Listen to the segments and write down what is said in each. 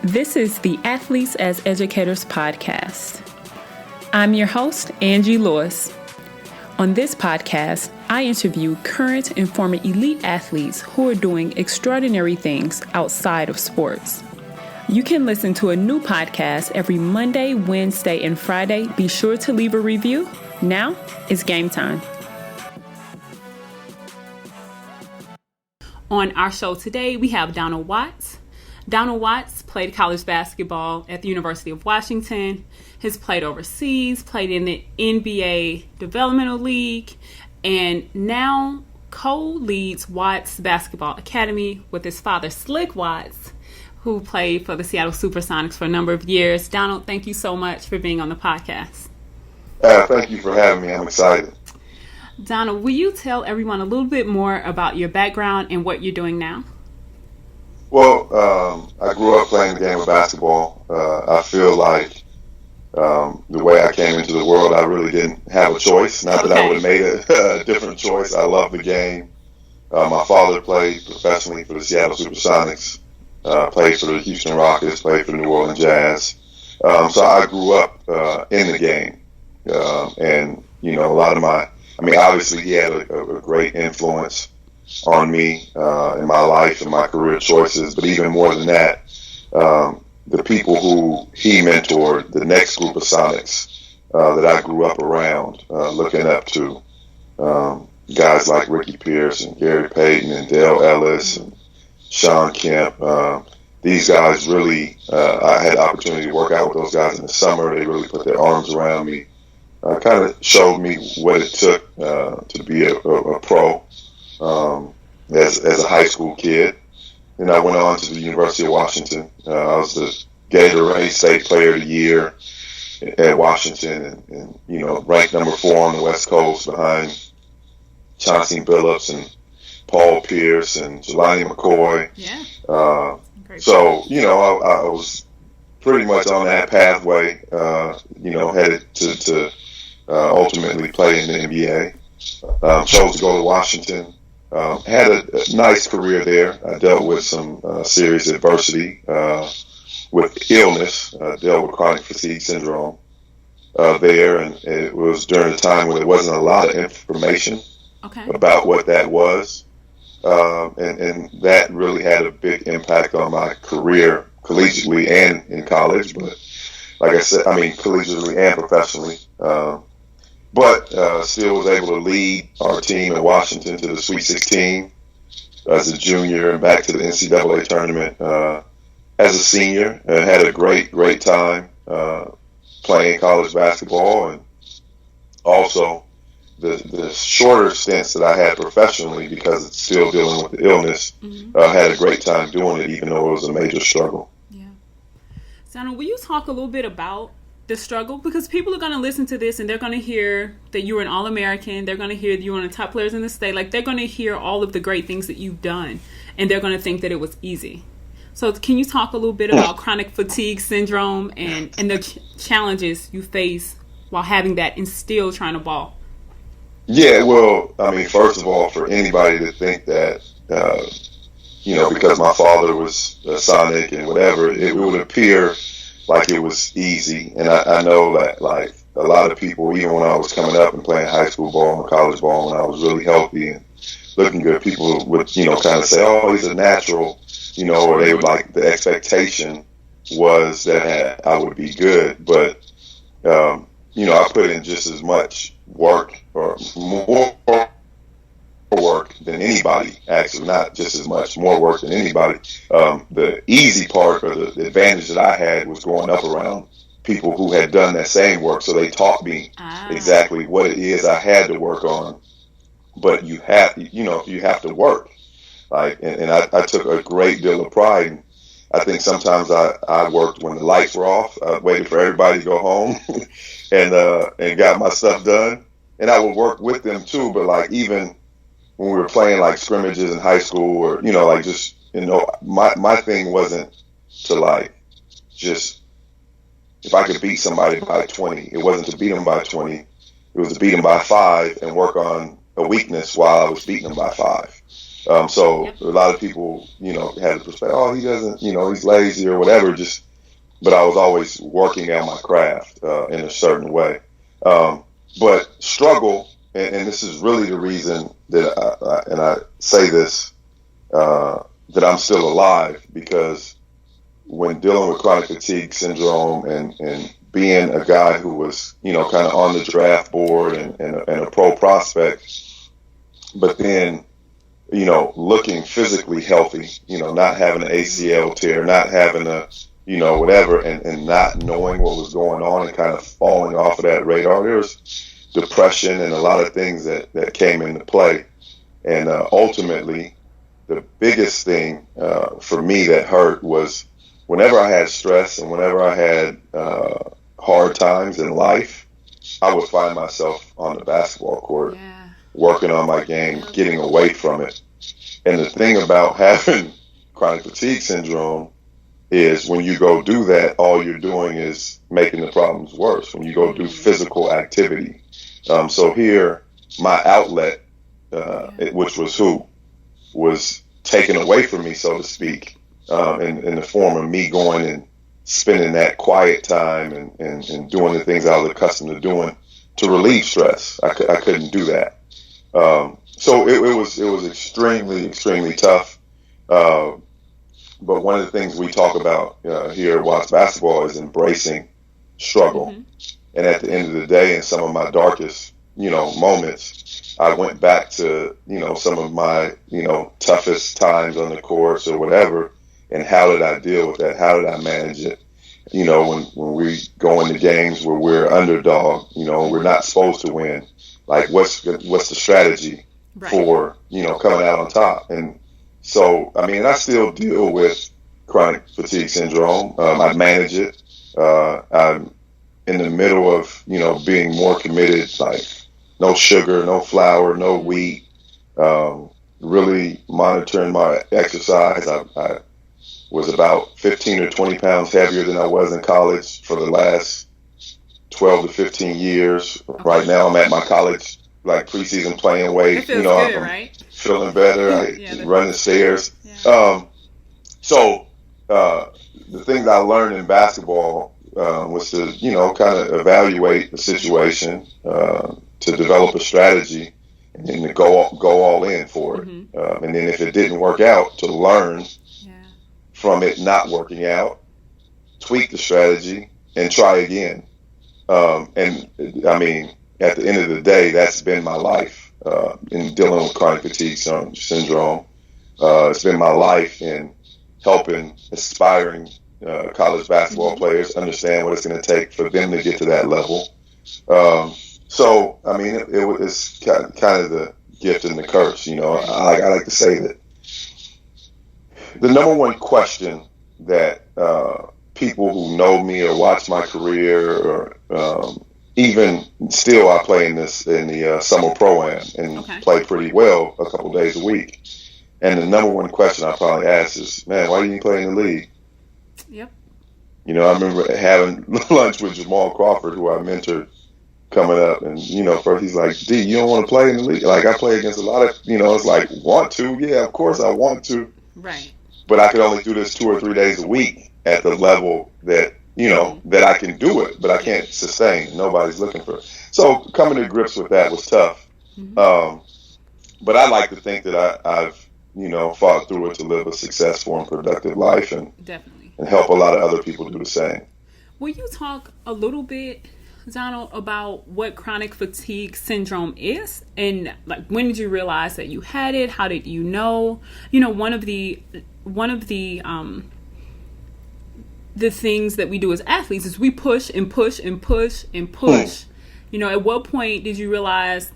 This is the Athletes as Educators podcast. I'm your host, Angie Lewis. On this podcast, I interview current and former elite athletes who are doing extraordinary things outside of sports. You can listen to a new podcast every Monday, Wednesday, and Friday. Be sure to leave a review. Now it's game time. On our show today, we have Donald Watts. Donald Watts played college basketball at the University of Washington, has played overseas, played in the NBA Developmental League, and now co-leads Watts Basketball Academy with his father, Slick Watts, who played for the Seattle Supersonics for a number of years. Donald, thank you so much for being on the podcast. Thank you for having me. I'm excited. Donald, will you tell everyone a little bit more about your background and what you're doing now? Well, I grew up playing the game of basketball. I feel like the way I came into the world, I really didn't have a choice. Not that I would have made a different choice. I love the game. My father played professionally for the Seattle Supersonics, played for the Houston Rockets, played for the New Orleans Jazz. So I grew up in the game. And, you know, obviously he had a great influence on me in my life and my career choices, but even more than that, the people who he mentored, the next group of Sonics that I grew up around, looking up to guys like Ricky Pierce and Gary Payton and Dale Ellis and Sean Kemp. These guys really, I had the opportunity to work out with those guys in the summer. They really put their arms around me, kind of showed me what it took to be a pro. As a high school kid. Then I went on to the University of Washington. I was the Gatorade State Player of the Year at Washington and you know, ranked number 4 on the West Coast behind Chauncey Billups and Paul Pierce and Jelani McCoy. Yeah. So, you know, I was pretty much on that pathway, you know, headed to ultimately play in the NBA. Chose to go to Washington. Had a nice career there. I dealt with some serious adversity with illness, dealt with chronic fatigue syndrome there, and it was during a time when there wasn't a lot of information about what that was, and that really had a big impact on my career collegiately and in college, but like I said, collegiately and professionally. But still was able to lead our team in Washington to the Sweet 16 as a junior and back to the NCAA tournament as a senior. Had a great time playing college basketball, and also the shorter stints that I had professionally, because it's still dealing with the illness, had a great time doing it, even though it was a major struggle. Yeah. Donald, will you talk a little bit about the struggle? Because people are going to listen to this and they're going to hear that you were an All-American. They're going to hear that you were one of the top players in the state. Like, they're going to hear all of the great things that you've done, and they're going to think that it was easy. So can you talk a little bit about chronic fatigue syndrome and the challenges you face while having that and still trying to ball? Yeah, well, first of all, for anybody to think that, you know, because my father was a Sonic and whatever, it would appear like it was easy. And I know that, like, a lot of people, even when I was coming up and playing high school ball and college ball, when I was really healthy and looking good, people would, you know, kind of say, oh, he's a natural, you know, or they would, like, the expectation was that I would be good. But, you know, I put in just as much work or more work than anybody, actually, not just as much, more work than anybody. The easy part, or the advantage that I had, was growing up around people who had done that same work, so they taught me exactly what it is I had to work on. But you have to work. Like, and I took a great deal of pride. And I think sometimes I worked when the lights were off. I waited for everybody to go home and got my stuff done. And I would work with them too, but like, even when we were playing like scrimmages in high school, or, you know, like, just, you know, my thing wasn't to, like, just, if I could beat somebody by 20, it wasn't to beat them by 20. It was to beat them by 5 and work on a weakness while I was beating them by 5. So Yep. a lot of people, had the perspective, oh, he doesn't, he's lazy or whatever. But I was always working at my craft in a certain way. But struggle, and this is really the reason that I say this, that I'm still alive, because when dealing with chronic fatigue syndrome and being a guy who was, kind of on the draft board and a pro prospect, but then, looking physically healthy, not having an ACL tear, not having a, whatever, and not knowing what was going on and kind of falling off of that radar. There was depression and a lot of things that came into play. And ultimately, the biggest thing for me that hurt was whenever I had stress and whenever I had hard times in life, I would find myself on the basketball court, Yeah. working on my game, getting away from it. And the thing about having chronic fatigue syndrome is when you go do that, all you're doing is making the problems worse. When you go do physical activity. So here, my outlet, which was taken away from me, so to speak, in the form of me going and spending that quiet time and doing the things I was accustomed to doing to relieve stress. I couldn't do that. So it was extremely, extremely tough. But one of the things we talk about here at Watts Basketball is embracing struggle. Mm-hmm. And at the end of the day, in some of my darkest, moments, I went back to, some of my, toughest times on the courts or whatever. And how did I deal with that? How did I manage it? When we go into games where we're underdog, we're not supposed to win. Like, what's the strategy for, coming out on top? And so, I still deal with chronic fatigue syndrome. I manage it. I'm in the middle of, being more committed, like no sugar, no flour, no wheat, really monitoring my exercise. I was about 15 or 20 pounds heavier than I was in college for the last 12 to 15 years. Okay. Right now I'm at my college, like, preseason playing weight. It feels good, I'm right? Feeling better. I run the stairs. Yeah. So the things I learned in basketball was to, kind of evaluate the situation, to develop a strategy, and then to go all in for it. Mm-hmm. And then if it didn't work out, to learn from it not working out, tweak the strategy, and try again. And at the end of the day, that's been my life in dealing with chronic fatigue syndrome. It's been my life in helping aspiring college basketball players understand what it's going to take for them to get to that level. It's kind of the gift and the curse. I like to say that the number one question that people who know me or watch my career, or even still, I play in the summer pro-am and play pretty well a couple days a week. And the number one question I probably ask is, man, why didn't you play in the league? Yep. I remember having lunch with Jamal Crawford, who I mentored coming up, and first he's like, D, you don't want to play in the league? Like, I play against a lot of, it's like, want to? Yeah, of course I want to. Right. But I could only do this 2 or 3 days a week at the level that, that I can do it, but I can't sustain. Nobody's looking for it. So coming to grips with that was tough. Mm-hmm. But I like to think that I've, fought through it to live a successful and productive life, and definitely, and help a lot of other people do the same. Will you talk a little bit, Donald, about what chronic fatigue syndrome is, and like, when did you realize that you had it? How did you know? One of the things that we do as athletes is we push and push and push and push. At what point did you realize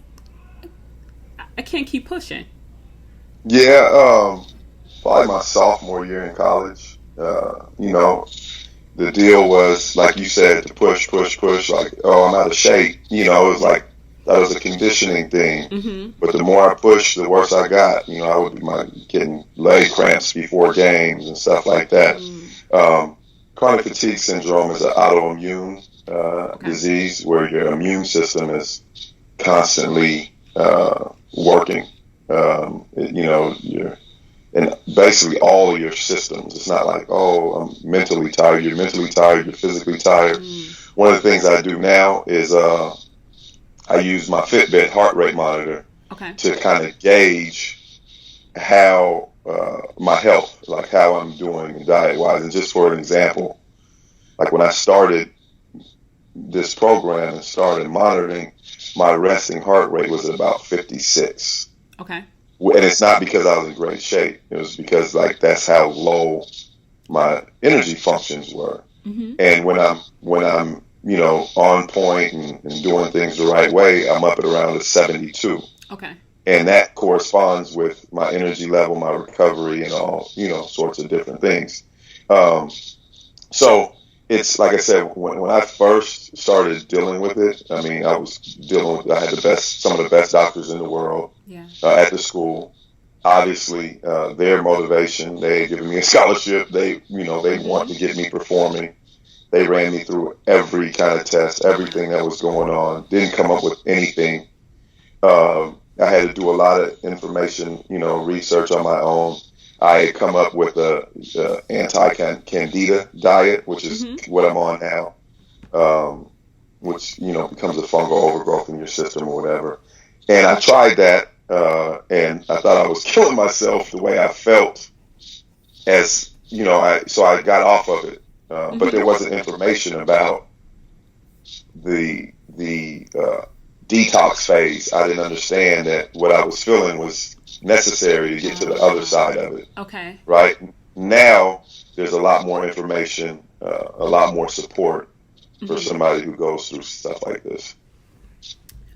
I can't keep pushing? Yeah, probably my sophomore year in college. The deal was, like you said, to push, like, oh, I'm out of shape. It was like, that was a conditioning thing. Mm-hmm. But the more I pushed, the worse I got. I would be getting leg cramps before games and stuff like that. Mm-hmm. Chronic fatigue syndrome is an autoimmune disease where your immune system is constantly working And basically all of your systems. It's not like, oh, I'm mentally tired. You're mentally tired. You're physically tired. One of the things I do now is I use my Fitbit heart rate monitor to kind of gauge how my health, like how I'm doing diet wise. And just for an example, like when I started this program and started monitoring, my resting heart rate was at about 56. Okay. And it's not because I was in great shape. It was because like that's how low my energy functions were. Mm-hmm. And when I'm on point and doing things the right way, I'm up at around a 72. Okay. And that corresponds with my energy level, my recovery, and all sorts of different things. So it's like I said, when I first started dealing with it, I mean, I had some of the best doctors in the world at the school. Obviously, their motivation, they had given me a scholarship. They want to get me performing. They ran me through every kind of test, everything that was going on. Didn't come up with anything. I had to do a lot of information, research on my own. I had come up with a anti-candida diet, which is what I'm on now, which, becomes a fungal overgrowth in your system or whatever. And I tried that, and I thought I was killing myself the way I felt so I got off of it. But there wasn't information about the detox phase. I didn't understand that what I was feeling was necessary to get to the other side of it. Okay. Right? Now, there's a lot more information, a lot more support for somebody who goes through stuff like this.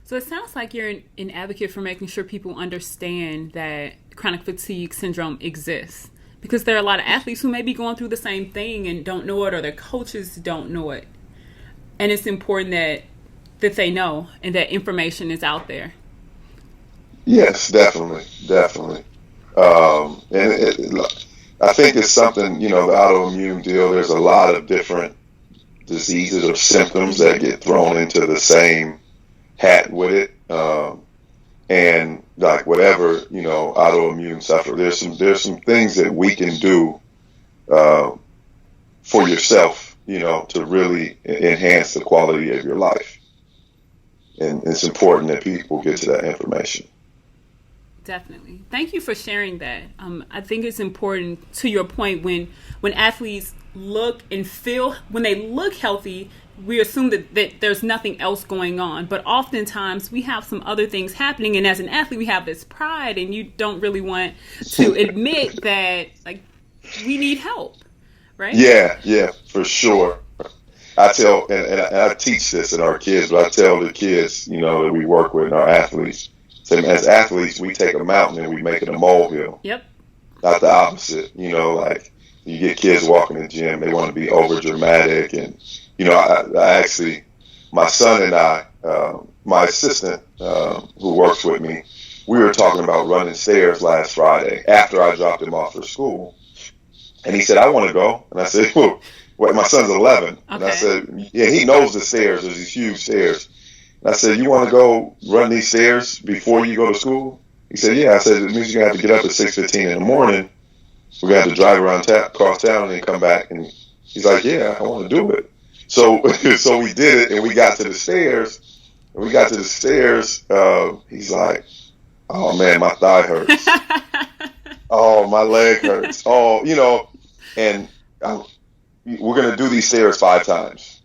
So it sounds like you're an advocate for making sure people understand that chronic fatigue syndrome exists. Because there are a lot of athletes who may be going through the same thing and don't know it, or their coaches don't know it. And it's important that they know and that information is out there. Yes, definitely. And I think it's something, the autoimmune deal, there's a lot of different diseases or symptoms that get thrown into the same hat with it. And like whatever, autoimmune suffer, there's some things that we can do for yourself, to really enhance the quality of your life. And it's important that people get to that information. Definitely. Thank you for sharing that. I think it's important, to your point, when athletes look and feel, when they look healthy, we assume that there's nothing else going on. But oftentimes we have some other things happening. And as an athlete, we have this pride, and you don't really want to admit that, like, we need help, right? Yeah, for sure. I tell, and I teach this in our kids, but I tell the kids, that we work with, our athletes, as athletes, we take a mountain and we make it a molehill. Yep. Not the opposite. Like you get kids walking in the gym, they want to be over dramatic. And, I actually, my son and I, my assistant who works with me, we were talking about running stairs last Friday after I dropped him off for school. And he said, I want to go. And I said, well, my son's 11. Okay. And I said, yeah, he knows the stairs. There's these huge stairs. I said, you want to go run these stairs before you go to school? He said, yeah. I said, it means you're going to have to get up at 6:15 in the morning. We're going to have to drive around across town and then come back. And he's like, yeah, I want to do it. So we did it, and we got to the stairs. He's like, oh, man, my thigh hurts. Oh, my leg hurts. Oh, and we're going to do these stairs 5 times.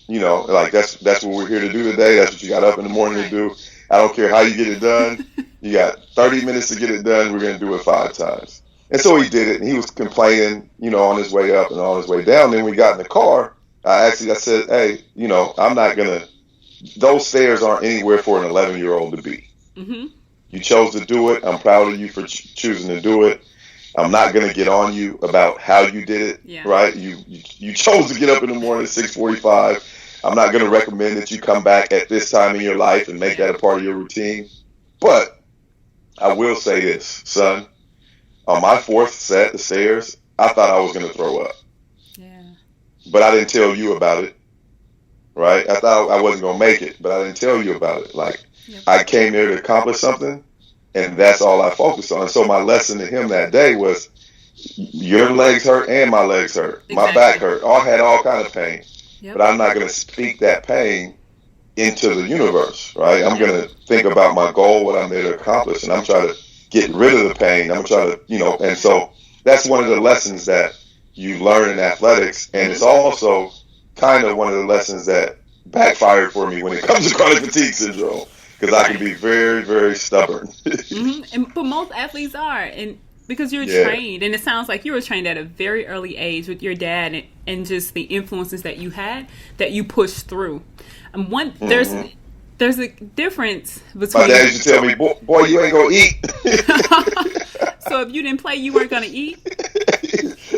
Like that's what we're here to do today. That's what you got up in the morning to do. I don't care how you get it done. You got 30 minutes to get it done. We're going to do it 5 times. And so he did it, and he was complaining, on his way up and on his way down. Then we got in the car. I said, hey, I'm not going to, those stairs aren't anywhere for an 11-year-old to be. Mm-hmm. You chose to do it. I'm proud of you for choosing to do it. I'm not going to get on you about how you did it, right? You chose to get up in the morning at 6:45. I'm not going to recommend that you come back at this time in your life and make that a part of your routine. But I will say this, son. On my 4th set of stairs, I thought I was going to throw up. Yeah. But I didn't tell you about it, right? I thought I wasn't going to make it, but I didn't tell you about it. Like, I came there to accomplish something, and that's all I focused on. So my lesson to him that day was, your legs hurt and my legs hurt. My back Exactly. hurt. I had all kind of pain. Yep. But I'm not going to speak that pain into the universe, right? I'm Yeah. going to think about my goal, what I'm there to accomplish, and I'm trying to get rid of the pain. I'm trying to, and so that's one of the lessons that you learn in athletics. And it's also kind of one of the lessons that backfired for me when it comes to chronic fatigue syndrome, because I can be very, very stubborn. But most athletes are, and because you're Yeah. trained, and it sounds like you were trained at a very early age with your dad, and just the influences that you had that you pushed through. There's a difference between. My dad used to tell me, boy, you ain't gonna eat. So if you didn't play, you weren't gonna eat.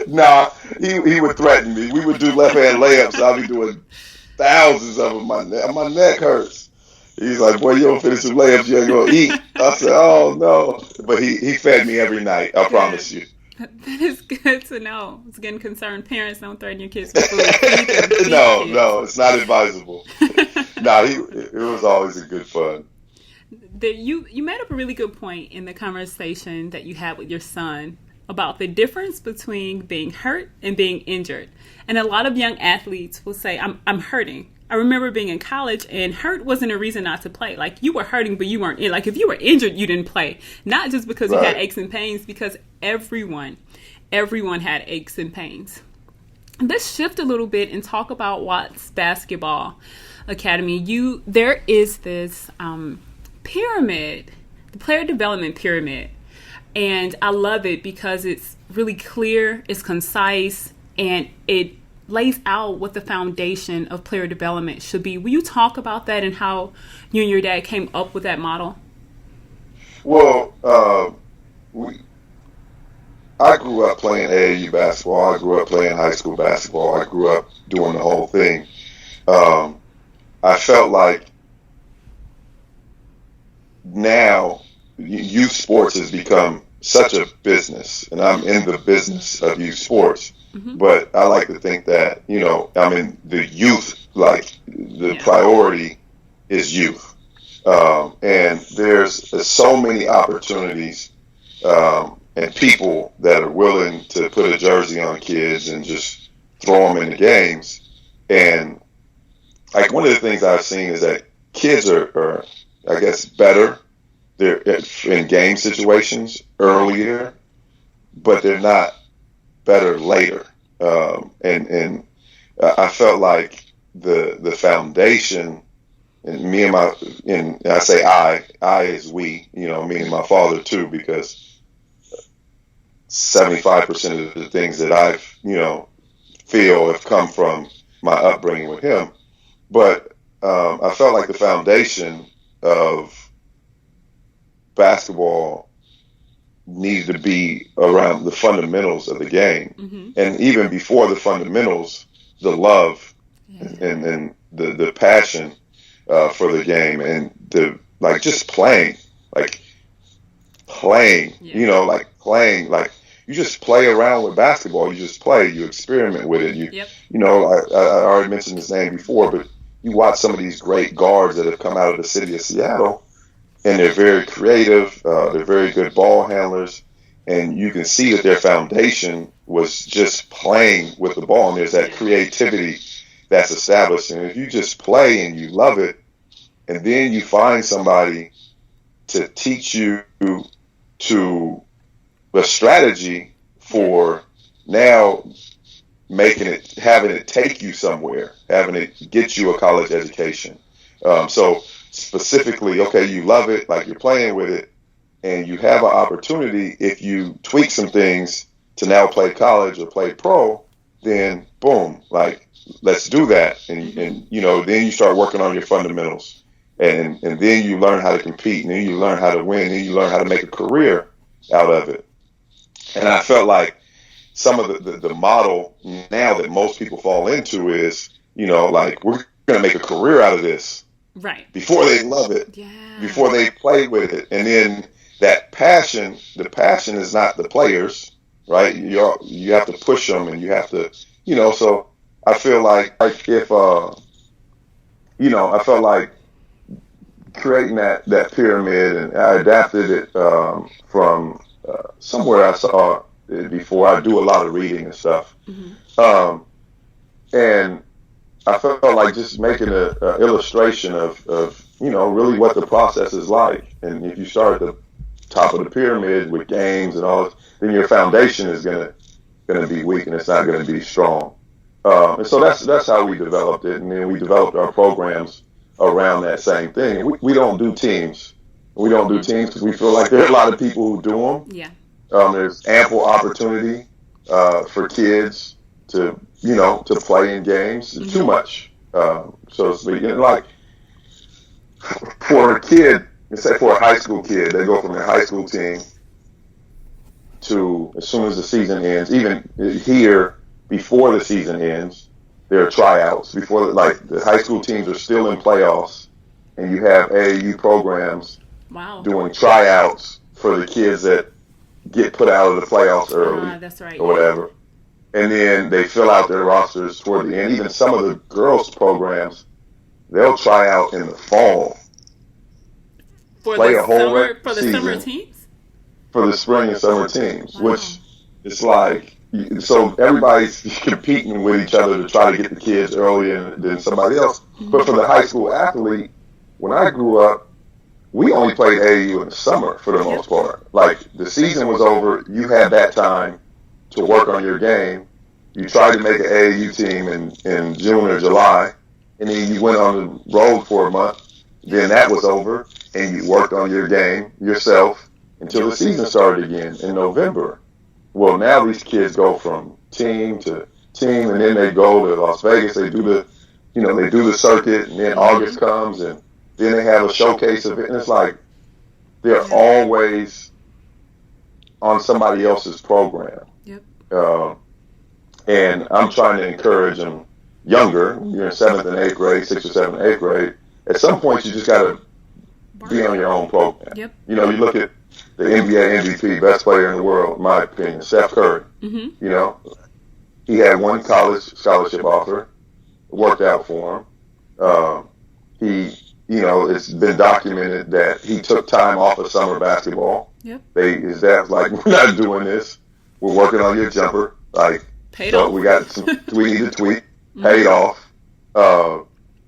Nah, he would threaten me. We would do left hand layups. I'll be doing thousands of them. My neck hurts. He's like, boy, you don't finish some layups, you ain't gonna eat. I said, oh no. But he fed me every night. I promise you. That is good to know. It's getting concerned. Parents, don't threaten your kids with food. Feed them. Feed your No, it's not advisable. No, it was always a good fun. You made up a really good point in the conversation that you had with your son about the difference between being hurt and being injured. And a lot of young athletes will say, I'm hurting. I remember being in college, and hurt wasn't a reason not to play. Like, you were hurting, but you weren't in. Like, if you were injured, you didn't play. Not just because you had aches and pains, because everyone had aches and pains. Let's shift a little bit and talk about Watts Basketball Academy. There is this pyramid, the player development pyramid, and I love it because it's really clear, it's concise, and it lays out what the foundation of player development should be. Will you talk about that and how you and your dad came up with that model? Well, I grew up playing AAU basketball. I grew up playing high school basketball. I grew up doing the whole thing. I felt like now youth sports has become such a business, and I'm in the business of youth sports. But I like to think that, I'm in the youth, like the priority is youth. And there's so many opportunities and people that are willing to put a jersey on kids and just throw them in the games. And like one of the things I've seen is that kids are I guess, better. They're in game situations earlier, but they're not better later. And I felt like the foundation, and me and I say I is we, me and my father too, because 75% of the things that I've, feel have come from my upbringing with him. But I felt like the foundation of basketball needed to be around the fundamentals of the game. And even before the fundamentals, the love and the passion for the game, and just playing, like playing, you just play around with basketball. You just play, you experiment with it. I already mentioned his name before, but you watch some of these great guards that have come out of the city of Seattle, and they're very creative. They're very good ball handlers, and you can see that their foundation was just playing with the ball. And there's that creativity that's established. And if you just play and you love it, and then you find somebody to teach you to a strategy for now having it take you somewhere, having it get you a college education. So specifically, okay, you love it, like you're playing with it, and you have an opportunity, if you tweak some things to now play college or play pro, then boom, like let's do that. And then you start working on your fundamentals. And then you learn how to compete, and then you learn how to win, and then you learn how to make a career out of it. And I felt like some of the model now that most people fall into is, like we're going to make a career out of this. Right. Before they love it. Yeah. Before they play with it. And then that passion, the passion is not the players, right? You have to push them, and you have to, so I feel like if, I felt like creating that pyramid, and I adapted it from somewhere I saw it before. I do a lot of reading and stuff, and I felt like just making a illustration of really what the process is like. And if you start at the top of the pyramid with games and all, then your foundation is gonna be weak and it's not gonna be strong. And so that's how we developed it, and then we developed our programs around that same thing. We don't do teams. We don't do teams because we feel like there are a lot of people who do them. Yeah. There's ample opportunity for kids to play in games. Too much, so to speak. And like for a kid, let's say for a high school kid, they go from their high school team to, as soon as the season ends, even here before the season ends, there are tryouts. Before, like, the high school teams are still in playoffs, and you have AAU programs doing tryouts for the kids that get put out of the playoffs early, that's right, or whatever. And then they fill out their rosters toward the end. Even some of the girls' programs, they'll try out in the fall. Play a whole for the summer teams? For the spring and summer teams, which is like, so everybody's competing with each other to try to get the kids earlier than somebody else. But for the high school athlete, when I grew up, we only played AAU in the summer for the most part. Like, the season was over, you had that time to work on your game. You tried to make an AAU team in June or July, and then you went on the road for a month. Then that was over, and you worked on your game yourself until the season started again in November. Well, now these kids go from team to team, and then they go to Las Vegas. They do the circuit, and then August comes, and then they have a showcase event. And it's like they're always on somebody else's program. Yep. And I'm trying to encourage them younger. You're in 7th and 8th grade, 6th or 7th and 8th grade. At some point, you just got to be on your own program. Yep. You look at the NBA MVP, best player in the world, in my opinion, Steph Curry. He had one college scholarship offer, worked out for him. It's been documented that he took time off of summer basketball. Yep. His dad's like, we're not doing this. We're working on your jumper. Like, paid off. We got some tweet to tweet, paid off.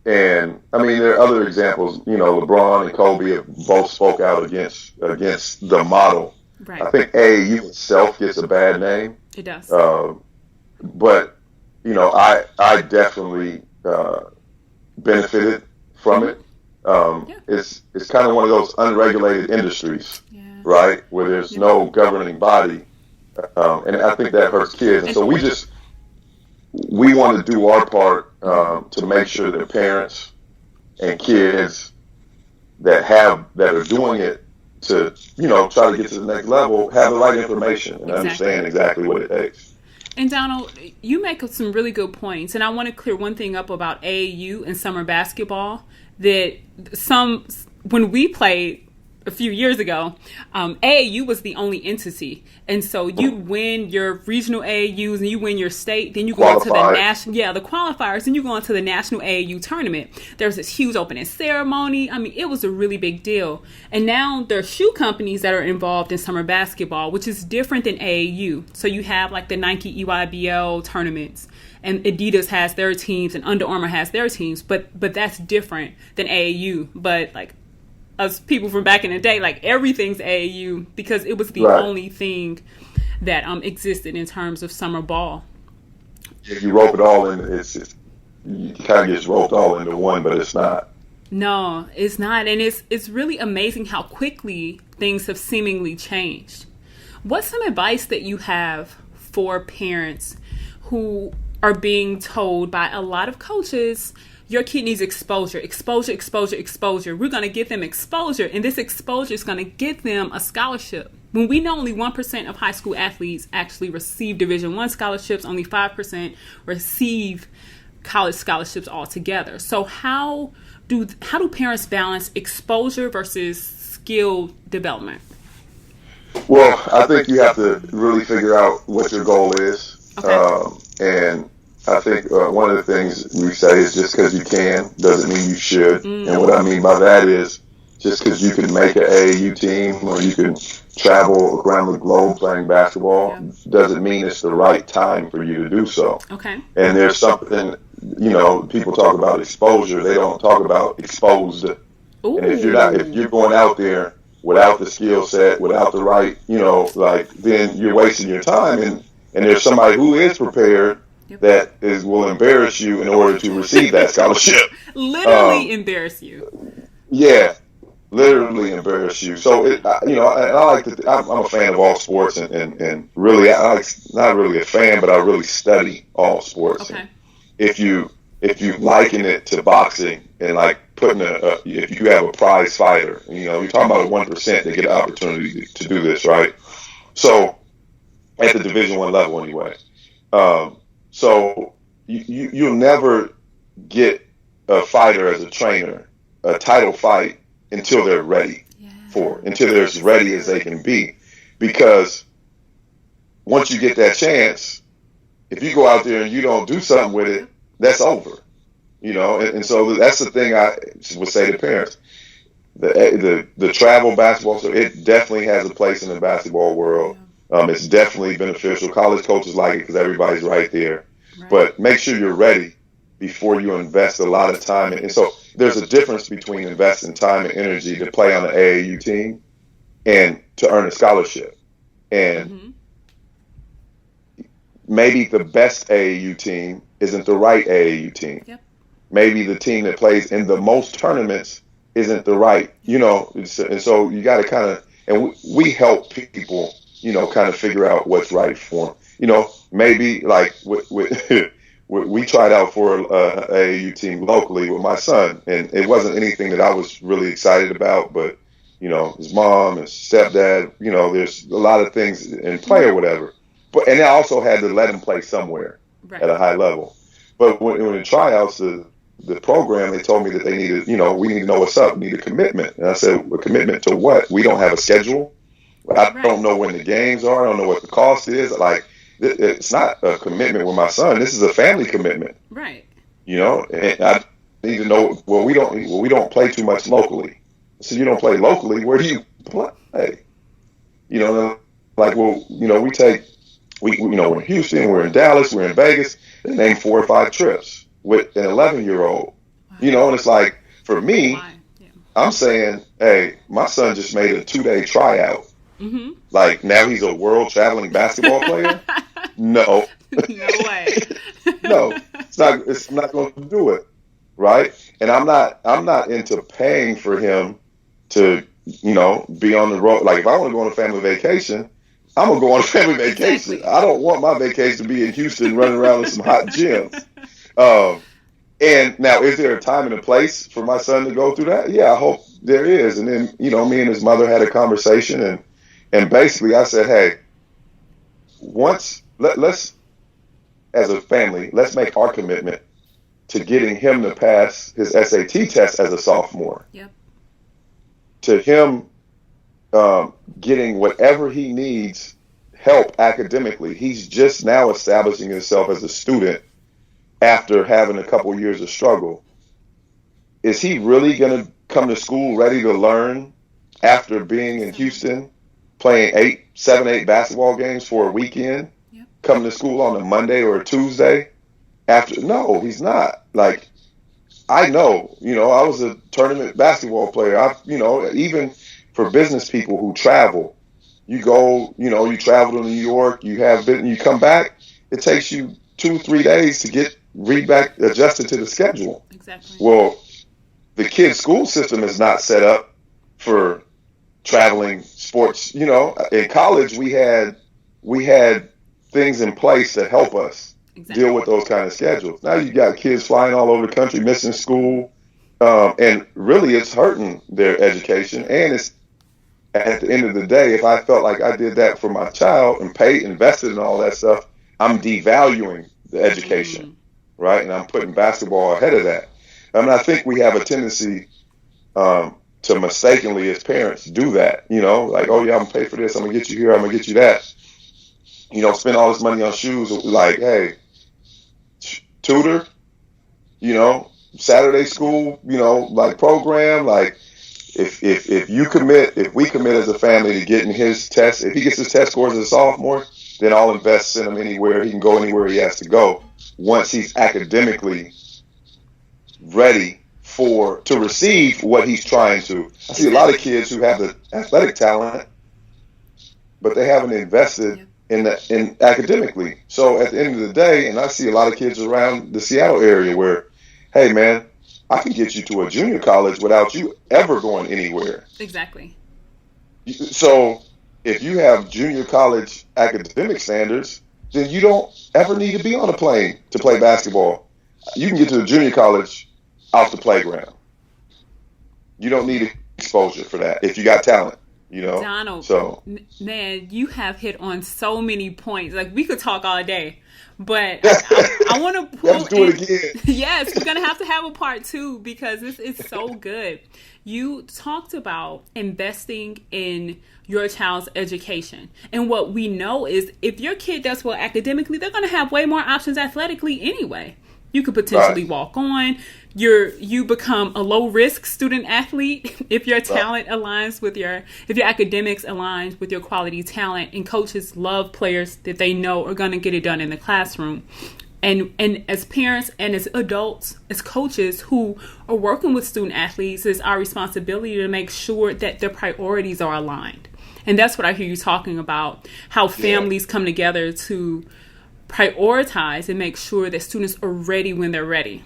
And I mean, there are other examples. LeBron and Kobe have both spoke out against the model. Right. I think AAU itself gets a bad name. It does. But I definitely benefited from it. It's kind of one of those unregulated industries, right, where there's no governing body, and I think that hurts kids. And so we want to do our part to make sure that parents and kids that are doing it to try to get to the next level have the right information and understand exactly what it takes. And Donald, you make some really good points, and I want to clear one thing up about AAU and summer basketball. That when we played a few years ago, AAU was the only entity, and so you win your regional AAUs and you win your state, then you go into the national, the qualifiers, and you go into the national AAU tournament. There's this huge opening ceremony. I mean, it was a really big deal. And now there are shoe companies that are involved in summer basketball, which is different than AAU. So you have like the Nike EYBL tournaments, and Adidas has their teams, and Under Armour has their teams, but that's different than AAU. But like us people from back in the day, like everything's AAU because it was the only thing that existed in terms of summer ball. If you rope it all in, you kind of get roped all into one, but it's not. No, it's not, and it's really amazing how quickly things have seemingly changed. What's some advice that you have for parents who are being told by a lot of coaches, your kid needs exposure. We're going to give them exposure, and this exposure is going to get them a scholarship. When we know only 1% of high school athletes actually receive Division I scholarships, only 5% receive college scholarships altogether. So how do parents balance exposure versus skill development? Well, I think you have to really figure out what your goal is. Okay. And I think one of the things we say is just because you can doesn't mean you should. And what I mean by that is just because you can make an AAU team or you can travel around the globe playing basketball doesn't mean it's the right time for you to do so. Okay. And there's something, people talk about exposure. They don't talk about exposed. Ooh. And if you're going out there without the skill set, without the right, then you're wasting your time. And there's somebody who is prepared that will embarrass you in order to receive that scholarship. Literally embarrass you. Yeah, literally embarrass you. So I like to. I'm a fan of all sports, and really, not really a fan, but I really study all sports. Okay. If you liken it to boxing and like putting if you have a prize fighter, you're talking about a 1% that get an opportunity to do this, right? So at the Division I level, anyway. So you'll never get a fighter as a trainer a title fight until they're ready until they're as ready as they can be, because once you get that chance, if you go out there and you don't do something with it, that's over, and so that's the thing I would say to parents. The travel basketball, so it definitely has a place in the basketball world. It's definitely beneficial. College coaches like it because everybody's right there. Right. But make sure you're ready before you invest a lot of time. And so there's a difference between investing time and energy to play on an AAU team and to earn a scholarship. And maybe the best AAU team isn't the right AAU team. Yep. Maybe the team that plays in the most tournaments isn't the right, and so you got to kind of, and we help people, kind of figure out what's right for them. Maybe like we tried out for a AAU team locally with my son, and it wasn't anything that I was really excited about, but his mom, his stepdad, there's a lot of things in play or whatever. But and I also had to let him play somewhere at a high level. But when the tryouts, the program, they told me that they needed, we need to know what's up. We need a commitment. And I said, a commitment to what? We don't have a schedule. I don't know when the games are. I don't know what the cost is. Like, it's not a commitment with my son. This is a family commitment. Right. And I need to know, we don't play too much locally. So you don't play locally. Where do you play? We're in Houston, we're in Dallas, we're in Vegas. They named 4 or 5 trips with an 11-year-old, and it's like, for me, I'm saying, hey, my son just made a 2-day tryout. Mm-hmm. Like, now he's a world traveling basketball player? No. No way. No, it's not going to do it. Right. And I'm not into paying for him to, be on the road. Like, if I want to go on a family vacation, I'm going to go on a family vacation. Exactly. I don't want my vacation to be in Houston running around in some hot gyms. And now, is there a time and a place for my son to go through that? Yeah, I hope there is. And then, me and his mother had a conversation, and basically I said, hey, let's, as a family, let's make our commitment to getting him to pass his SAT test as a sophomore. Yep. To him getting whatever he needs help academically. He's just now establishing himself as a student after having a couple of years of struggle. Is he really going to come to school ready to learn after being in Houston, playing 7, 8 basketball games for a weekend, coming to school on a Monday or a Tuesday? No, he's not. Like, I know, I was a tournament basketball player. Even for business people who travel, you go, you travel to New York, you come back, it takes you 2-3 days to get back adjusted to the schedule. Exactly. Well, the kid's school system is not set up for traveling sports. In college we had things in place to help us deal with those kind of schedules. Now you got kids flying all over the country, missing school, and really it's hurting their education. And it's, at the end of the day, if I felt like I did that for my child and invested in all that stuff, I'm devaluing the education, right? And I'm putting basketball ahead of that. I think we have a tendency to mistakenly, as parents, do that. Like, oh yeah, I'm gonna pay for this, I'm gonna get you here, I'm gonna get you that. Spend all this money on shoes. Like, hey, tutor, Saturday school, like program, like if we commit as a family to getting his test, if he gets his test scores as a sophomore, then I'll invest in him anywhere. He can go anywhere he has to go once he's academically ready to receive what he's trying to. I see a lot of kids who have the athletic talent, but they haven't invested in academically. So at the end of the day, and I see a lot of kids around the Seattle area where, hey man, I can get you to a junior college without you ever going anywhere. Exactly. So if you have junior college academic standards, then you don't ever need to be on a plane to play basketball. You can get to the junior college off the playground. You don't need exposure for that if you got talent, Donald, so man, you have hit on so many points. Like, we could talk all day, but I want to pull let's do it again. Yes, we're gonna have to have a part 2 because this is so good. You talked about investing in your child's education, and what we know is if your kid does well academically, they're gonna have way more options athletically anyway. You could potentially walk on. You become a low risk student athlete if your talent aligns with if your academics aligns with your quality talent, and coaches love players that they know are going to get it done in the classroom. And as parents and as adults, as coaches who are working with student athletes, it's our responsibility to make sure that their priorities are aligned. And that's what I hear you talking about, how families come together to prioritize and make sure that students are ready when they're ready.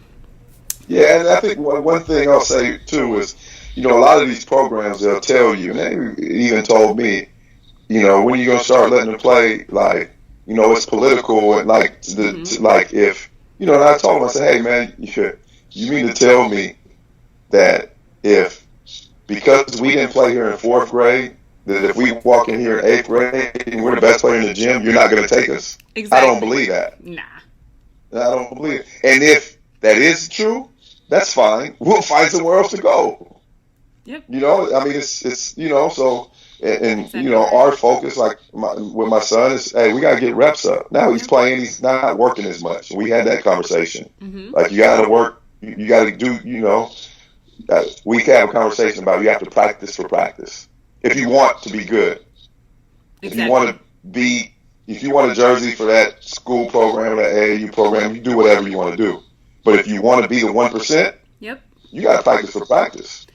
Yeah, and I think one thing I'll say too is, a lot of these programs, they'll tell you, and they even told me, when are you going to start letting them play, like, it's political, and like, like if, and I told them, I said, hey man, you mean to tell me that because we didn't play here in 4th grade, that if we walk in here in 8th grade and we're the best player in the gym, you're not going to take us? Exactly. I don't believe that. Nah. I don't believe it. And if that is true, that's fine. We'll find somewhere else to go. Yep. I mean, it's so, and our focus, like with my son, is, hey, we got to get reps up. Now he's playing, he's not working as much. We had that conversation. Mm-hmm. Like, you got to work, you got to do, we can have a conversation about, you have to practice for practice. If you want to be good, exactly. if you want a jersey for that school program, that AAU program, you do whatever you want to do. But if you want to be the 1%, you got to practice for practice.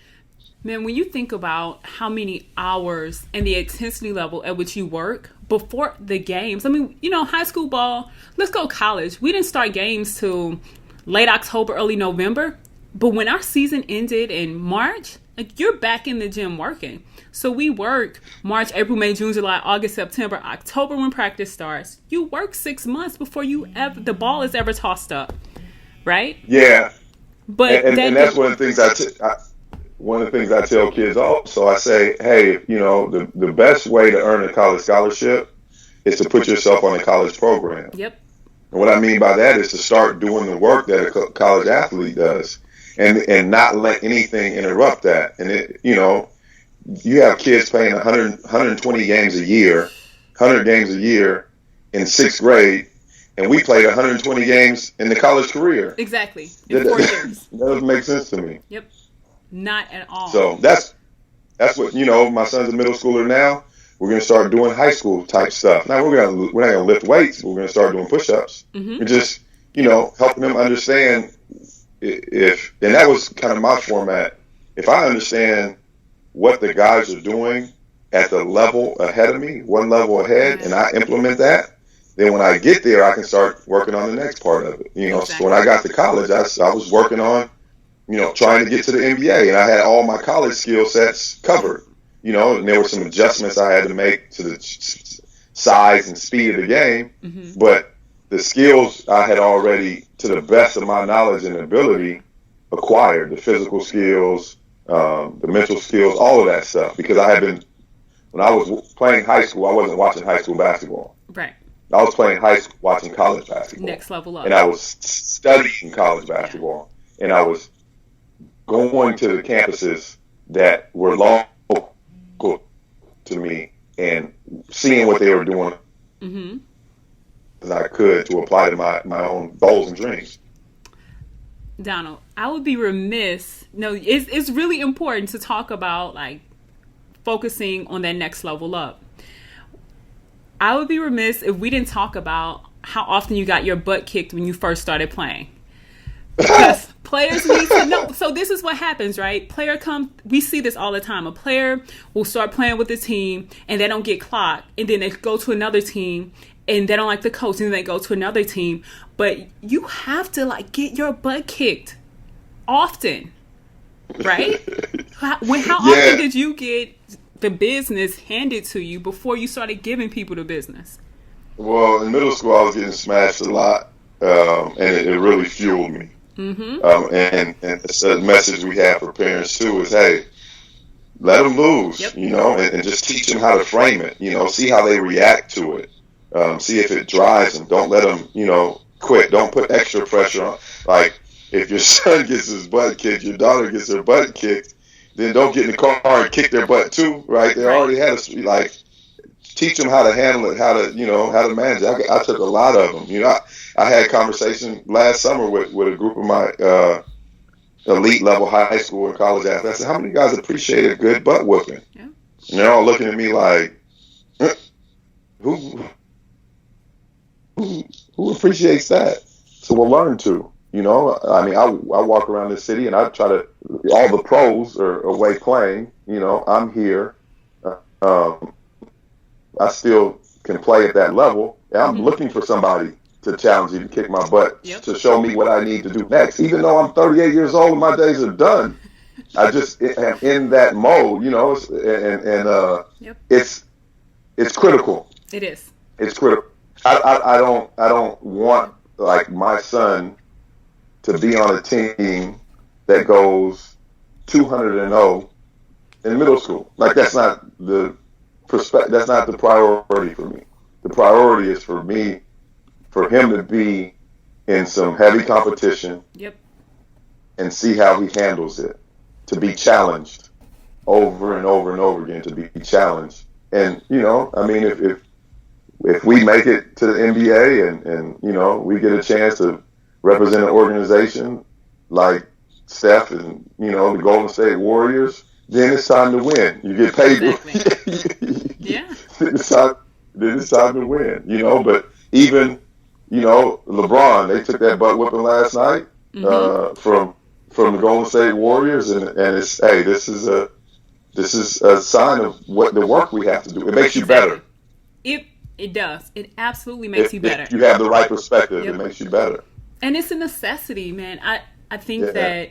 Man, when you think about how many hours and the intensity level at which you work before the games, I mean, high school ball, let's go college. We didn't start games till late October, early November. But when our season ended in March, like, you're back in the gym working. So we work March, April, May, June, July, August, September, October when practice starts. You work 6 months before the ball is ever tossed up, right? Yeah. But and that's one of the things I tell kids also. I say, hey, the best way to earn a college scholarship is to put yourself on a college program. Yep. And what I mean by that is to start doing the work that a college athlete does. And not let anything interrupt that. And you have kids playing 120 games a year, 100 games a year in 6th grade, and we played 120 games in the college career. Exactly. In 4 years. That doesn't make sense to me. Yep. Not at all. So that's what, my son's a middle schooler now. We're going to start doing high school type stuff. Now we're not going to lift weights. We're going to start doing push-ups. Mm-hmm. And just, helping them understand. And that was kind of my format. If I understand what the guys are doing at the level ahead of me, one level ahead, and I implement that, then when I get there, I can start working on the next part of it. Exactly. So when I got to college, I was working on, trying to get to the NBA, and I had all my college skill sets covered. And there were some adjustments I had to make to the size and speed of the game, mm-hmm. but the skills I had already, to the best of my knowledge and ability, acquired. The physical skills, the mental skills, all of that stuff. Because when I was playing high school, I wasn't watching high school basketball. Right. I was playing high school, watching college basketball. Next level up. And I was studying college basketball. Yeah. And I was going to the campuses that were local to me and seeing what they were doing. Mm-hmm. As I could to apply to my own goals and dreams. Donald, I would be remiss. No, it's really important to talk about like focusing on that next level up. I would be remiss if we didn't talk about how often you got your butt kicked when you first started playing. Because players need to know. So this is what happens, right? We see this all the time. A player will start playing with the team and they don't get clocked. And then they go to another team and they don't like the coach and then they go to another team. But you have to like get your butt kicked often, right? How often did you get the business handed to you before you started giving people the business? Well, in middle school, I was getting smashed a lot, and it really fueled me. Mm-hmm. And it's a message we have for parents too is, hey, let them lose, Yep. and just teach them how to frame it, see how they react to it, see if it drives them. Don't let them, quit. Don't put extra pressure on. Like, if your son gets his butt kicked, your daughter gets her butt kicked, then don't get in the car and kick their butt too, right? They already had teach them how to handle it, how to manage it. I took a lot of them. I had a conversation last summer with a group of my elite level high school and college athletes. I said, how many guys appreciate a good butt whooping? Yeah. And they're all looking at me like, who appreciates that? So we'll learn to. I walk around the city and I try to. All the pros are away playing. I'm here. I still can play at that level. And I'm looking for somebody to challenge you to kick my butt, to show me what I need to do next. Even though I'm 38 years old and my days are done, I just am in that mode, it's critical. It is. It's critical. I don't want like my son to be on a team that goes 200-0 in middle school. Like that's not the priority for me. The priority is for him to be in some heavy competition. Yep. And see how he handles it. To be challenged over and over and over again. To be challenged, and if we make it to the NBA and we get a chance to represent an organization like Steph and the Golden State Warriors, then it's time to win. You get paid. Exactly. Yeah. Then it's time to win. But even LeBron, they took that butt whooping last night from the Golden State Warriors, and it's this is a sign of what the work we have to do. It makes you better. It does. It absolutely makes you better. If you have the right perspective, it makes you better. And it's a necessity, man. I think that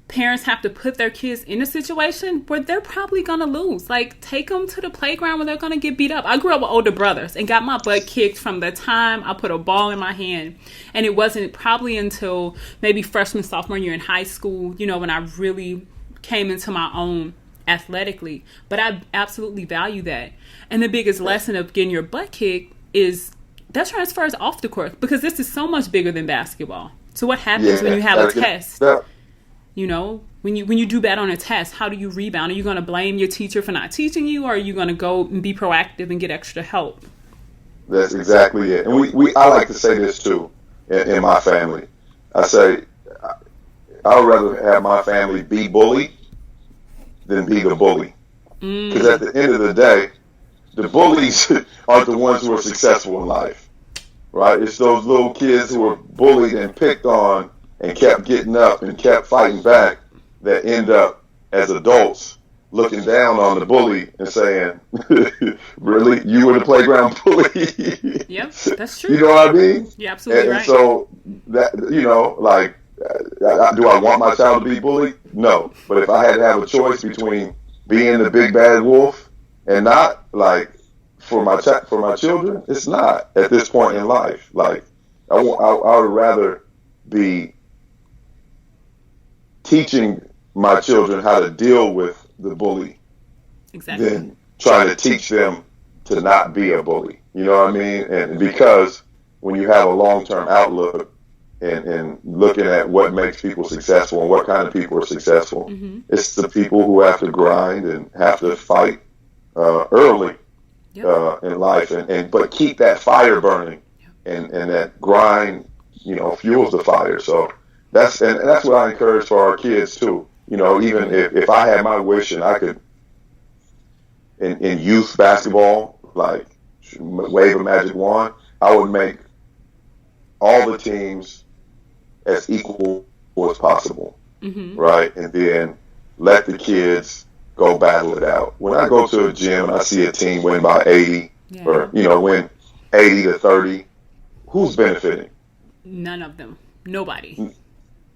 parents have to put their kids in a situation where they're probably going to lose. Like, take them to the playground where they're going to get beat up. I grew up with older brothers and got my butt kicked from the time I put a ball in my hand. And it wasn't probably until maybe freshman, sophomore year in high school, when I really came into my own athletically. But I absolutely value that. And the biggest lesson of getting your butt kicked is that transfers off the court, because this is so much bigger than basketball. So what happens when you have a test? When you do bad on a test, how do you rebound? Are you going to blame your teacher for not teaching you, or are you going to go and be proactive and get extra help? That's exactly it. And I like to say this too in my family. I say I would rather have my family be bullied than be the bully. Because at the end of the day, the bullies aren't the ones who are successful in life, right? It's those little kids who were bullied and picked on and kept getting up and kept fighting back that end up as adults looking down on the bully and saying, really, you were the playground bully? Yep, that's true. You know what I mean? You're absolutely right. And so, that do I want my child to be bullied? No. But if I had to have a choice between being the big bad wolf and not, for my children, it's not at this point in life. I would rather be teaching my children how to deal with the bully than trying to teach them to not be a bully. You know what I mean? And because when you have a long-term outlook and looking at what makes people successful and what kind of people are successful, it's the people who have to grind and have to fight early in life, but keep that fire burning, and that grind, fuels the fire. So and that's what I encourage for our kids too. You know, even if I had my wish and I could in youth basketball, like wave a magic wand, I would make all the teams as equal as possible, right? And then let the kids go battle it out. When I go to a gym and I see a team win by 80 or, win 80 to 30, who's benefiting? None of them. Nobody.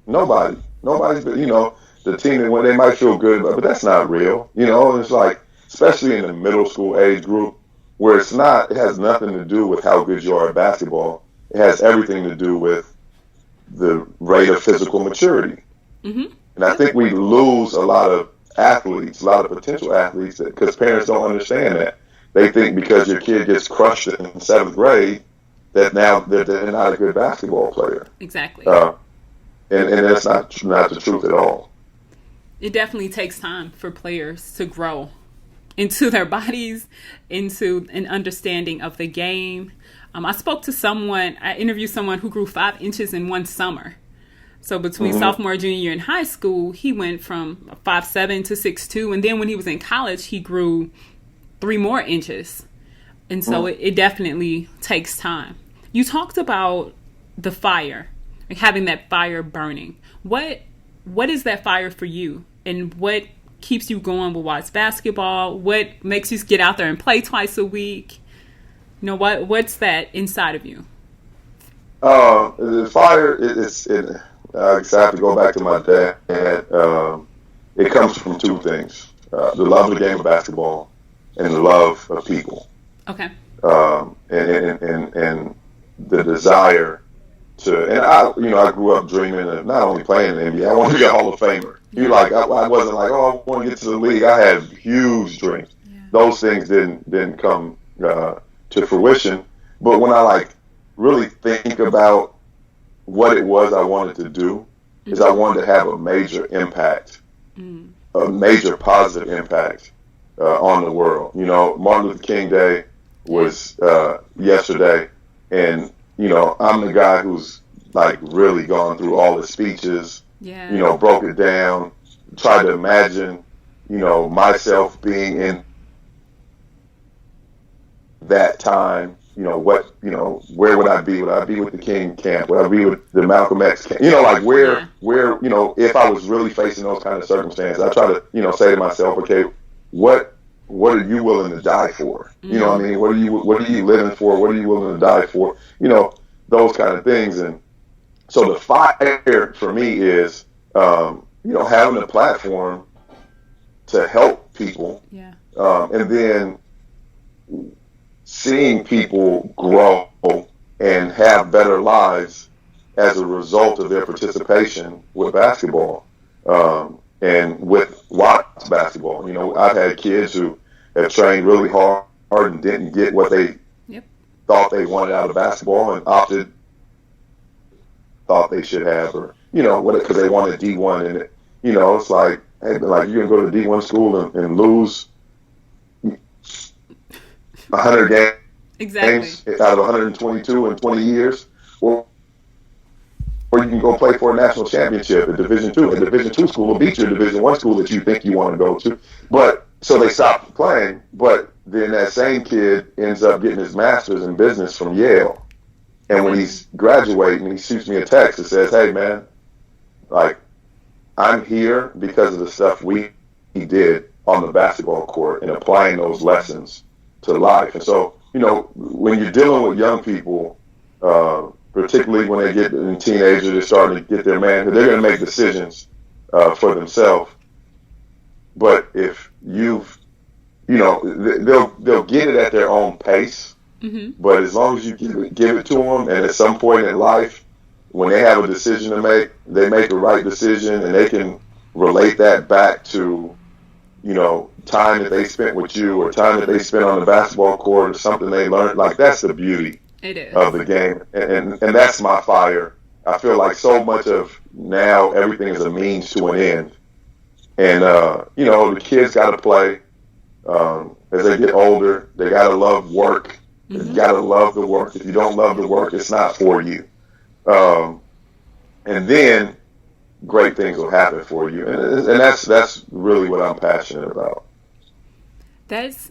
Nobody's, the team that win, they might feel good, but that's not real. It's like, especially in the middle school age group, where it has nothing to do with how good you are at basketball. It has everything to do with the rate of physical maturity. And I think we lose a lot of athletes, a lot of potential athletes, because parents don't understand that. They think because your kid gets crushed in seventh grade, that now they're not a good basketball player. Exactly. And that's not the truth at all. It definitely takes time for players to grow into their bodies, into an understanding of the game. I interviewed someone who grew 5 inches in one summer. So between sophomore and junior year in high school, he went from 5'7" to 6'2", and then when he was in college, he grew 3 more inches. And so it definitely takes time. You talked about the fire, like having that fire burning. What is that fire for you, and what keeps you going with Watts basketball? What makes you get out there and play twice a week? What's that inside of you? The fire I have to go back to my dad. It comes from 2 things: the love of the game of basketball and the love of people. Okay. And the desire to, and I grew up dreaming of not only playing in the NBA, I want to be a Hall of Famer. I wasn't like, I want to get to the league. I had huge dreams. Yeah. Those things didn't come to fruition. But when I really think about what it was I wanted to do, is I wanted to have a major impact, a major positive impact on the world. Martin Luther King Day was yesterday, and I'm the guy who's really gone through all the speeches. Yeah. Broke it down, tried to imagine, myself being in that time. Where would I be? Would I be with the King camp? Would I be with the Malcolm X camp? Where, if I was really facing those kind of circumstances, I try to, say to myself, okay, what are you willing to die for? You know what I mean? What are you living for? What are you willing to die for? Those kind of things. And so the fire for me is, having a platform to help people. Yeah. And then seeing people grow and have better lives as a result of their participation with basketball, and with Watts basketball. I've had kids who have trained really hard and didn't get what they thought they wanted out of basketball and thought they should have, or because they wanted D1, and it's like, hey, you're gonna go to D1 school and lose 100 games out of 122 in 20 years, or you can go play for a national championship at Division II. A Division II school will beat your Division I school that you think you want to go to. But so they stop playing. But then that same kid ends up getting his master's in business from Yale. And when he's graduating, he shoots me a text that says, "Hey man, I'm here because of the stuff he did on the basketball court and applying those lessons to life." And so, when you're dealing with young people, particularly when they get in teenagers, they're starting to get their manhood, they're going to make decisions for themselves. But if they'll get it at their own pace. Mm-hmm. But as long as you give it to them, and at some point in life, when they have a decision to make, they make the right decision, and they can relate that back to, time that they spent with you, or time that they spent on the basketball court, or something they learned. That's the beauty of the game, and that's my fire. I feel like so much of now everything is a means to an end, and the kids got to play. As they get older, they got to love work. Mm-hmm. You got to love the work. If you don't love the work, it's not for you. And then great things will happen for you. And that's really what I'm passionate about. That's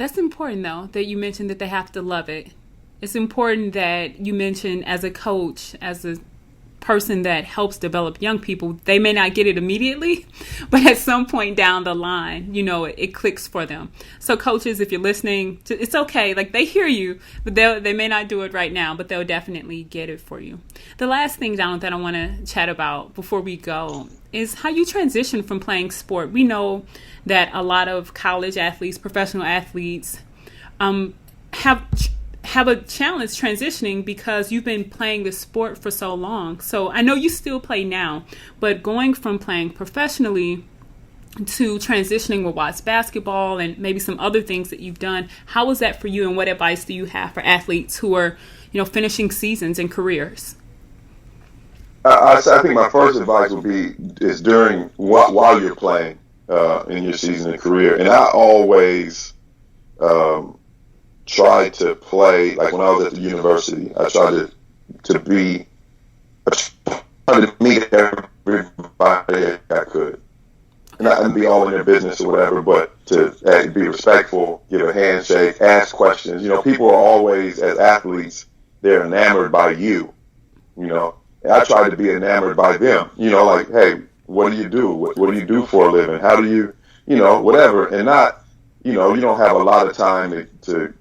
that's important though that you mentioned that they have to love it. It's important that you mentioned as a coach, as a person that helps develop young people, they may not get it immediately, but at some point down the line, it clicks for them. So coaches, if you're listening, it's okay. Like, they hear you, but they may not do it right now, but they'll definitely get it for you. The last thing, Donald, that I want to chat about before we go is how you transition from playing sport. We know that a lot of college athletes, professional athletes, have a challenge transitioning because you've been playing the sport for so long. So I know you still play now, but going from playing professionally to transitioning with Watts basketball and maybe some other things that you've done, how was that for you, and what advice do you have for athletes who are, finishing seasons and careers? I think my first advice would be is while you're playing in your season and career, and I always tried to play, like when I was at the university, I tried to meet everybody I could. And not be all in their business or whatever, but to be respectful, give a handshake, ask questions. People are always, as athletes, they're enamored by you, And I tried to be enamored by them, like, hey, what do you do? What do you do for a living? How do you, whatever. And not, you don't have a lot of time to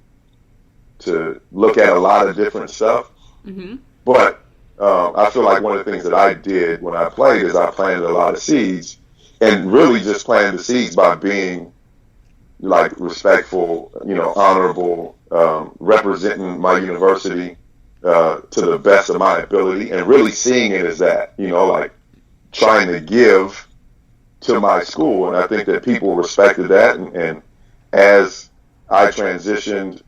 look at a lot of different stuff. Mm-hmm. But I feel like one of the things that I did when I played is I planted a lot of seeds, and really just planted the seeds by being like respectful, honorable, representing my university to the best of my ability, and really seeing it as that, like trying to give to my school. And I think that people respected that. And as I transitioned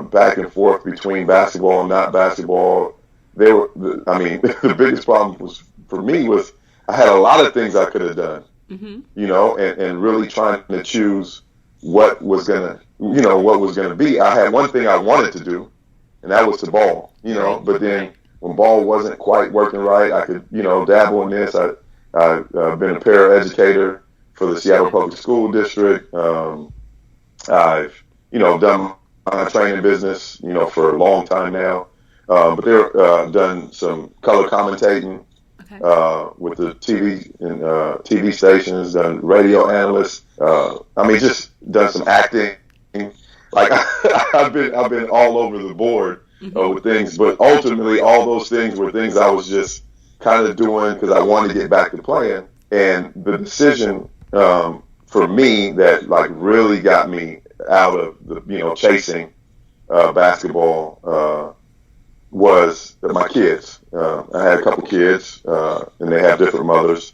back and forth between basketball and not basketball, the biggest problem for me was I had a lot of things I could have done, mm-hmm. And really trying to choose what was gonna be. I had one thing I wanted to do, and that was to ball, but then when ball wasn't quite working right, I could, dabble in this. I've been a paraeducator for the Seattle Public School District. I've done my training business, for a long time now. But they're done some color commentating with the TV and TV stations, done radio analysts. Just done some acting. Like I've been all over the board with things, but ultimately all those things were things I was just kind of doing because I wanted to get back to playing. And the decision for me that like really got me out of the chasing basketball was my kids. I had a couple kids, and they have different mothers,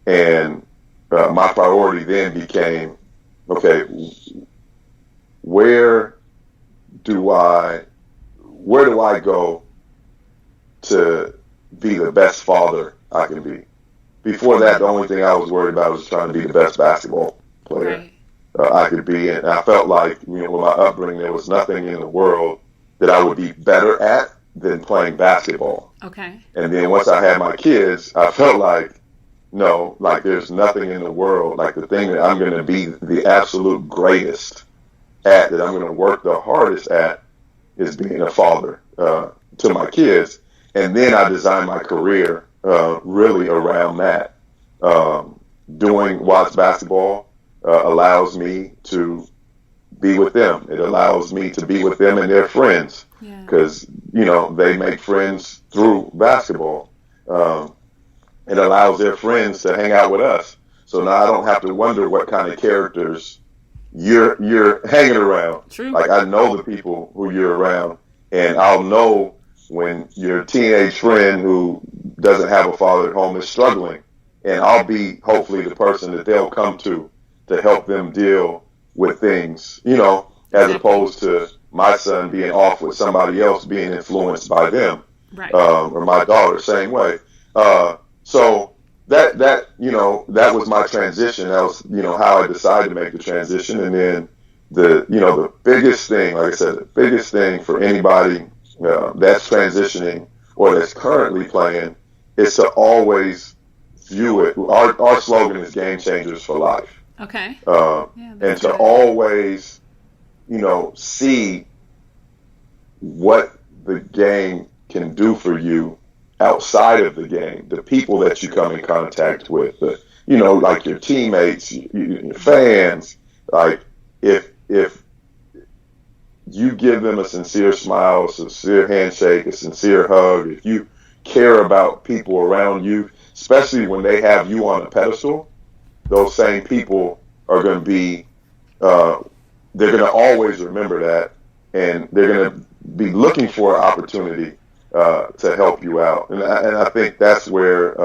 and my priority then became, okay, where do I go to be the best father I can be? Before that, the only thing I was worried about was trying to be the best basketball player I could be. And I felt like, with my upbringing, there was nothing in the world that I would be better at than playing basketball. Okay. And then once I had my kids, I felt like, no, like there's nothing in the world, like the thing that I'm going to be the absolute greatest at, that I'm going to work the hardest at, is being a father to my kids. And then I designed my career really around that. Doing Watts basketball allows me to be with them. It allows me to be with them and their friends, because they make friends through basketball. It allows their friends to hang out with us. So now I don't have to wonder what kind of characters you're hanging around. True. Like, I know the people who you're around, and I'll know when your teenage friend who doesn't have a father at home is struggling, and I'll be hopefully the person that they'll come to help them deal with things, as opposed to my son being off with somebody else being influenced by them, right. Or my daughter, same way. So that was my transition. That was, how I decided to make the transition. And then the biggest thing, like I said, the biggest thing for anybody that's transitioning or that's currently playing is to always view it. Our slogan is Game Changers for Life. Okay. And to always, see what the game can do for you outside of the game, the people that you come in contact with, like your teammates, your fans. Like if you give them a sincere smile, a sincere handshake, a sincere hug, if you care about people around you, especially when they have you on a pedestal, those same people are going to be, they're going to always remember that, and they're going to be looking for an opportunity to help you out. And I think that's where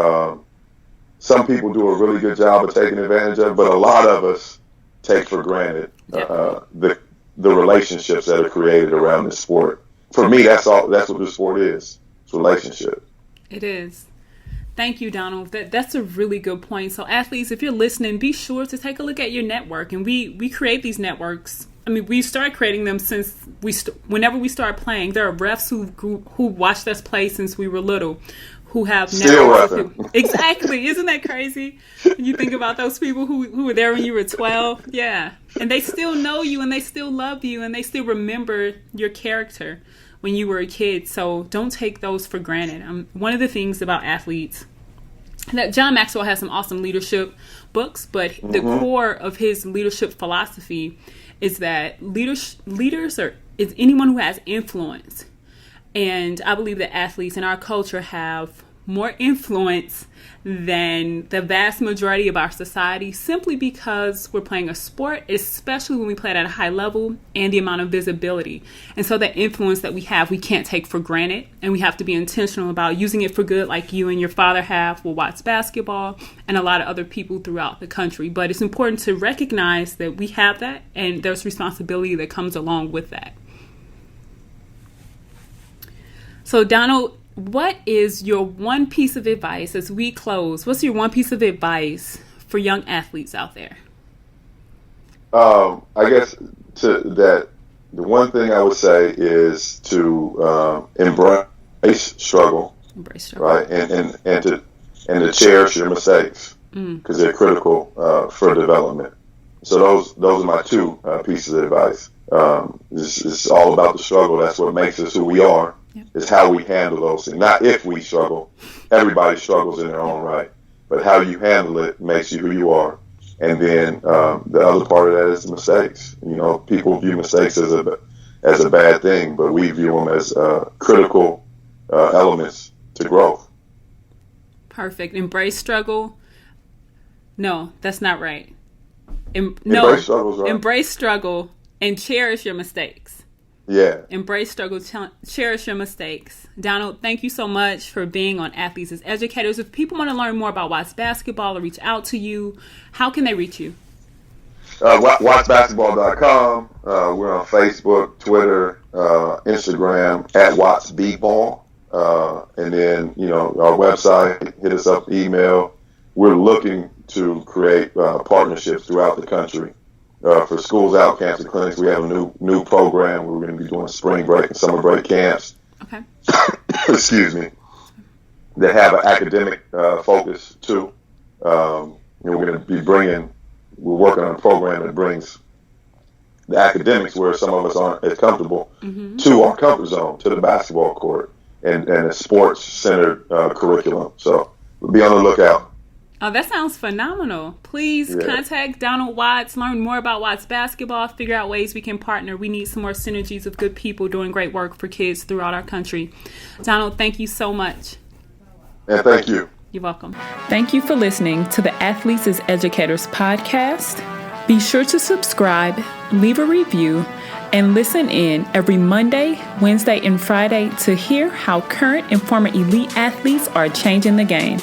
some people do a really good job of taking advantage of, but a lot of us take for granted the relationships that are created around this sport. For me, that's what this sport is. It's relationship. It is. Thank you, Donald. That's a really good point. So athletes, if you're listening, be sure to take a look at your network. And we create these networks. I mean, we started creating them since whenever we start playing. There are refs who watched us play since we were little, who have still exactly. Isn't that crazy? When you think about those people who were there when you were 12. Yeah. And they still know you, and they still love you, and they still remember your character when you were a kid. So don't take those for granted. One of the things about athletes, that John Maxwell has some awesome leadership books, but the core of his leadership philosophy is that leaders is anyone who has influence. And I believe that athletes in our culture have more influence than the vast majority of our society, simply because we're playing a sport, especially when we play it at a high level, and the amount of visibility. And so that influence that we have, we can't take for granted, and we have to be intentional about using it for good, like you and your father have with Watts basketball and a lot of other people throughout the country. But it's important to recognize that we have that, and there's responsibility that comes along with that. So, Donald, what is your one piece of advice as we close? What's your one piece of advice for young athletes out there? I guess the one thing I would say is to embrace struggle, right, and to cherish your mistakes, because they're critical for development. So those are my two pieces of advice. It's all about the struggle. That's what makes us who we are. Yep. Is how we handle those things. Not if we struggle. Everybody struggles in their own right. But how you handle it makes you who you are. And then the other part of that is mistakes. People view mistakes as a bad thing, but we view them as critical elements to growth. Perfect. Embrace struggle. No, that's not right. Embrace struggle, right? Embrace struggle and cherish your mistakes. Yeah. Embrace struggle, cherish your mistakes. Donald, thank you so much for being on Athletes as Educators. If people want to learn more about Watts Basketball or reach out to you, how can they reach you? WattsBasketball.com. We're on Facebook, Twitter, Instagram at WattsBball. And then, our website, hit us up, email. We're looking to create partnerships throughout the country. For schools out, camps, and clinics, we have a new program where we're going to be doing spring break and summer break camps. Okay. Excuse me. That have an academic focus too. We're going to be we're working on a program that brings the academics, where some of us aren't as comfortable, to our comfort zone, to the basketball court, and a sports-centered curriculum. So we'll be on the lookout. Oh, that sounds phenomenal. Please contact Donald Watts, learn more about Watts basketball, figure out ways we can partner. We need some more synergies of good people doing great work for kids throughout our country. Donald, thank you so much. And thank you. You're welcome. Thank you for listening to the Athletes as Educators podcast. Be sure to subscribe, leave a review, and listen in every Monday, Wednesday, and Friday to hear how current and former elite athletes are changing the game.